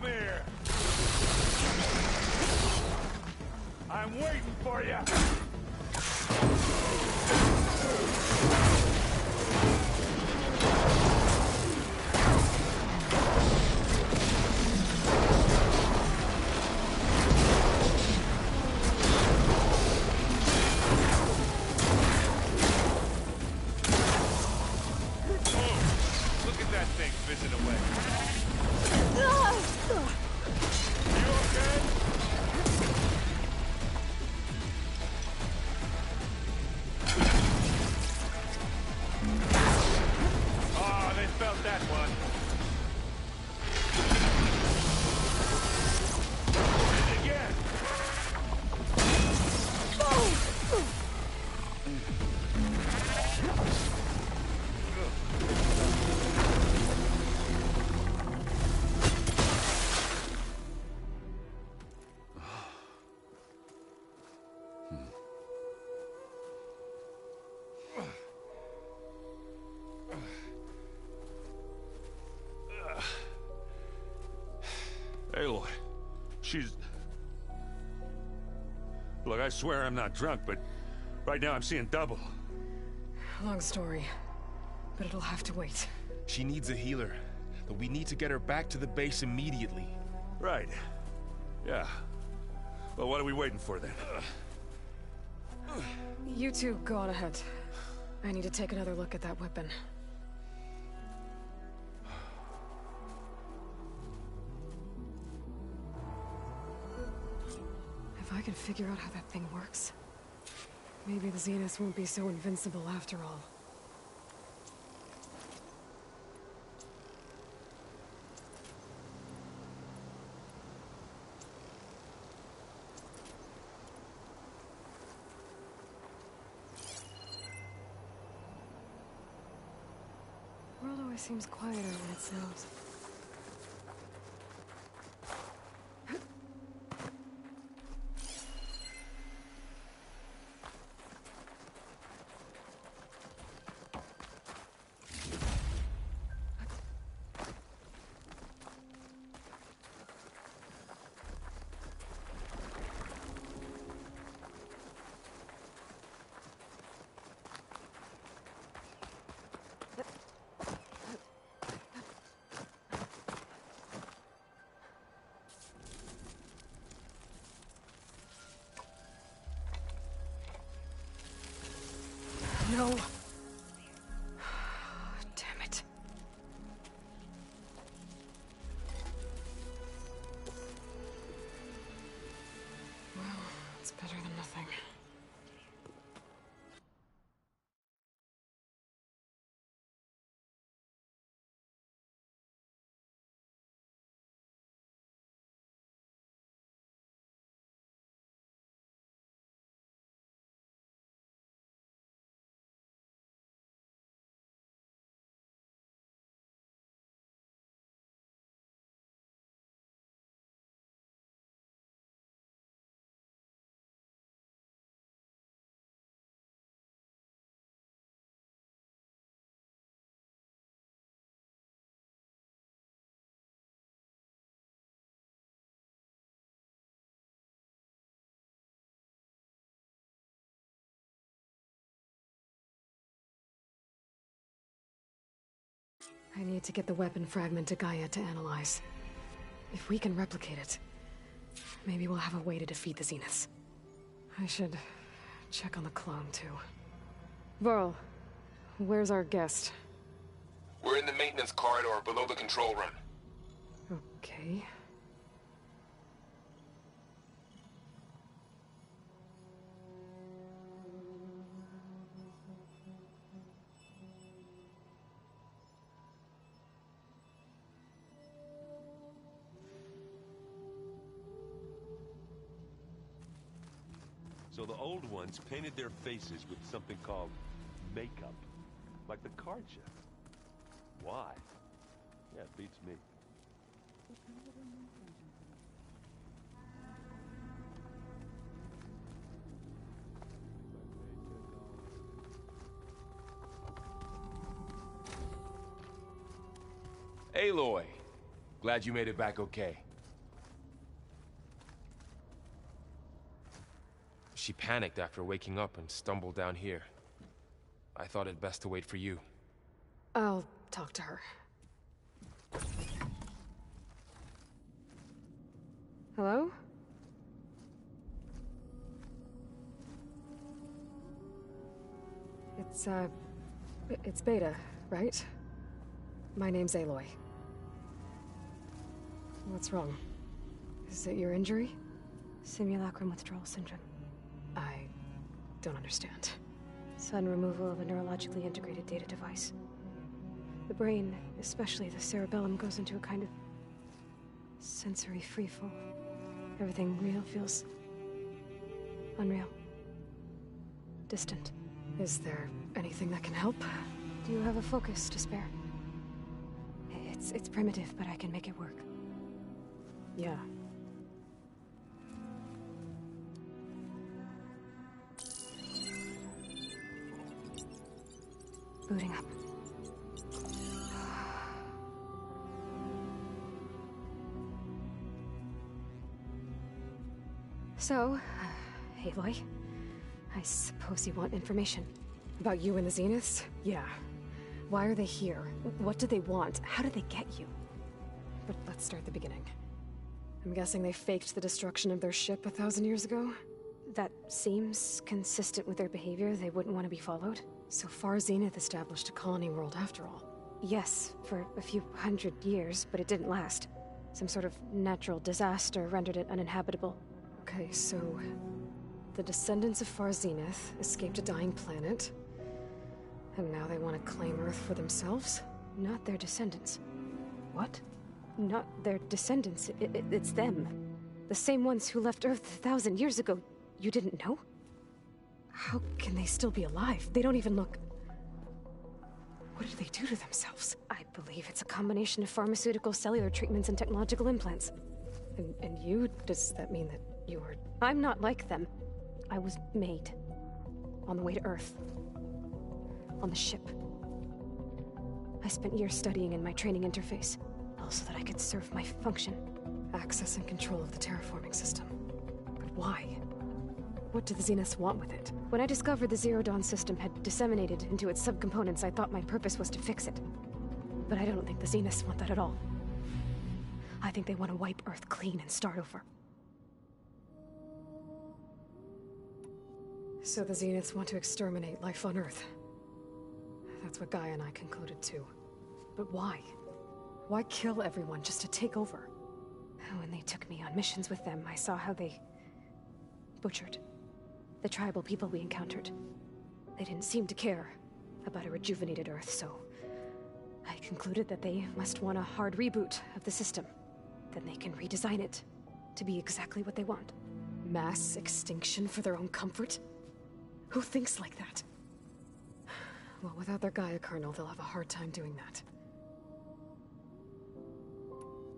here! I'm waiting for you! Aloy, she's... Look, I swear I'm not drunk, but right now I'm seeing double. Long story, but it'll have to wait. She needs a healer, but we need to get her back to the base immediately. Right. Yeah. Well, what are we waiting for then? You two go on ahead. I need to take another look at that weapon. If I can figure out how that thing works, maybe the Zeniths won't be so invincible after all. The world always seems quieter when it snows. No. Damn it. Well, it's better than nothing. I need to get the weapon fragment to Gaia to analyze. If we can replicate it, maybe we'll have a way to defeat the Zeniths. I should check on the clone, too. Varl, where's our guest? We're in the maintenance corridor below the control room. Okay. So the old ones painted their faces with something called makeup, like the card chip. Why? Yeah, it beats me. Aloy, glad you made it back okay. She panicked after waking up and stumbled down here. I thought it best to wait for you. I'll talk to her. Hello? It's Beta, right? My name's Aloy. What's wrong? Is it your injury? Simulacrum withdrawal syndrome. I don't understand. Sudden removal of a neurologically integrated data device. The brain, especially the cerebellum, goes into a kind of sensory freefall. Everything real feels unreal. Distant. Is there anything that can help? Do you have a focus to spare? It's primitive, but I can make it work. Yeah. Booting up. So, Aloy, I suppose you want information. About you and the Zeniths? Yeah. Why are they here? What do they want? How did they get you? But let's start at the beginning. I'm guessing they faked the destruction of their ship 1,000 years ago? That seems consistent with their behavior. They wouldn't want to be followed. So far, Zenith established a colony world after all. Yes, for a few hundred years, but it didn't last. Some sort of natural disaster rendered it uninhabitable. Okay, so the descendants of Far Zenith escaped a dying planet, and now they want to claim Earth for themselves? Not their descendants. What? Not their descendants. It's them. The same ones who left Earth 1,000 years ago. You didn't know? How can they still be alive? They don't even look... What did they do to themselves? I believe it's a combination of pharmaceutical, cellular treatments, and technological implants. And you? Does that mean that you were... I'm not like them. I was made. On the way to Earth. On the ship. I spent years studying in my training interface, all so that I could serve my function. Access and control of the terraforming system. But why? What do the Zeniths want with it? When I discovered the Zero Dawn system had disseminated into its subcomponents, I thought my purpose was to fix it. But I don't think the Zeniths want that at all. I think they want to wipe Earth clean and start over. So the Zeniths want to exterminate life on Earth. That's what Gaia and I concluded too. But why? Why kill everyone just to take over? When they took me on missions with them, I saw how they butchered the tribal people we encountered. They didn't seem to care about a rejuvenated Earth, so I concluded that they must want a hard reboot of the system. Then they can redesign it to be exactly what they want. Mass extinction for their own comfort? Who thinks like that? Well, without their Gaia kernel, they'll have a hard time doing that.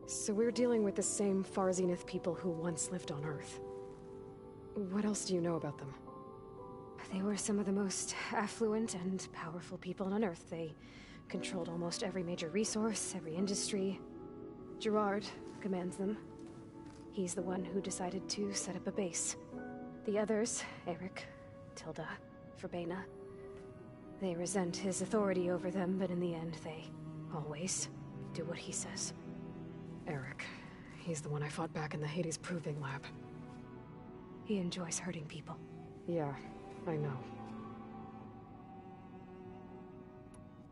So we're dealing with the same Far Zenith people who once lived on Earth. What else do you know about them? They were some of the most affluent and powerful people on Earth. They controlled almost every major resource, every industry. Gerard commands them. He's the one who decided to set up a base. The others, Eric, Tilda, Verbena, they resent his authority over them, but in the end, they always do what he says. Eric. He's the one I fought back in the Hades Proving Lab. He enjoys hurting people. Yeah, I know.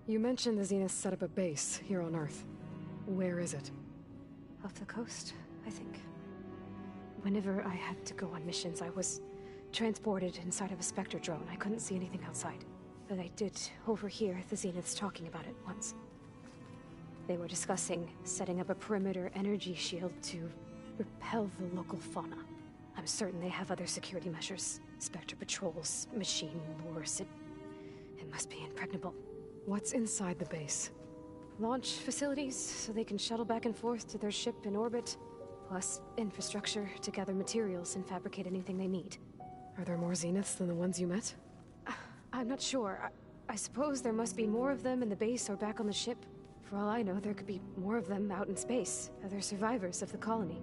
You mentioned the Zeniths set up a base here on Earth. Where is it? Off the coast, I think. Whenever I had to go on missions, I was transported inside of a Spectre drone. I couldn't see anything outside. But I did overhear the Zeniths talking about it once. They were discussing setting up a perimeter energy shield to repel the local fauna. I'm certain they have other security measures. Spectre patrols, machine lures. It must be impregnable. What's inside the base? Launch facilities, so they can shuttle back and forth to their ship in orbit. Plus, infrastructure to gather materials and fabricate anything they need. Are there more Zeniths than the ones you met? I'm not sure. I suppose there must be more of them in the base or back on the ship. For all I know, there could be more of them out in space, other survivors of the colony.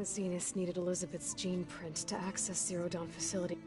Zenith needed Elizabeth's gene print to access Zero Dawn facility.